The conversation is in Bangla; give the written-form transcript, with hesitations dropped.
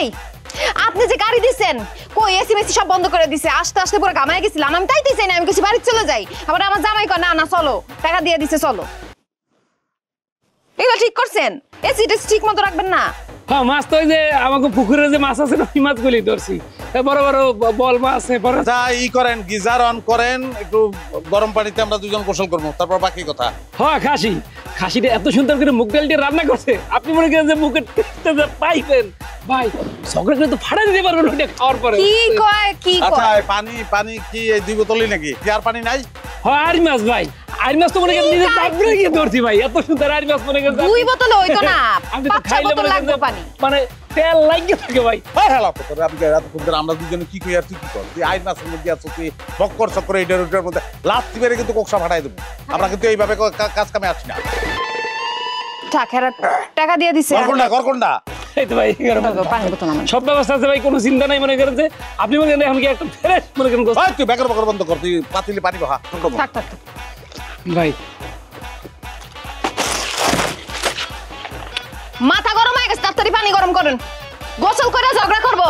জামাই আপনি যে গাড়ি দিছেন কই এসি মেসি সব বন্ধ করে দিছে আস্তে আস্তে পুরো ঘামায় গেছিলাম আমি তাইতে চাই না আমি কিছু বাড়ি চলে যাই আবার আমার জামাই কয় না না চলো টাকা দিয়ে দিছে চলো এগুলো ঠিক করছেন এসিটা ঠিক মতো রাখবেন না হ্যাঁ মাছ তো ওই যে আমাকে পুকুরে যে মাছ আছে ওই মাছগুলি ধরছি বড় বড় বল মাছ বড় যা ই করেন গিজার অন করেন একটু গরম পানিতে আমরা দুজন গোসল করবো তারপর বাকি কথা হ্যাঁ খাসিটা এত সুন্দর করে মুগ ডাল দিয়ে রান্না করছে আপনি মনে করেন যে মুখের টেস্টটা যে পাইবেন ভাই সকালে কিন্তু ফাড়া দিতে পারবেন ওটা খাওয়ার পরে কি আচ্ছা কয় পানি কি এই 2 বোতলই নাকি কি আর পানি নাই হ্যাঁ আর মাছ ভাই আর মাছ তো মনে করেন নিজে তারপরে গিয়ে ধরছি ভাই এত সুন্দর আর মাছ মনে করেন 2 বোতল হইতো না আমি তো 5 খাইলে বোতল লাগবে পানি মানে তেল লাগিয়ে থাকে ভাই হেলা তোর আমি এতক্ষণ ধরে আমরা দুজনে কি কই আর তুই কি কর তুই আইন মাছের মধ্যে আছো তুই বক্কর চক্কর এই ডেরোটার মধ্যে লাস্ট বেরে কিন্তু কোকসা ফাটাই দেবো আমরা কিন্তু এইভাবে কাজ কামে আসি না টাকা দিয়ে দিছে করকন্ডা এই তো ভাই পানি বোতল আমার সব ব্যবস্থা আছে ভাই কোনো চিন্তা নাই মনে করেন যে আপনি মনে করেন এখন কি একটা ফ্রেশ মনে করেন তুই বেকার বকর বন্ধ কর তুই পাতিলে পানি বহা থাক ভাই মাথা গরম হয়ে গেছে তাড়াতাড়ি পানি গরম করেন গোসল করে ঝগড়া করবো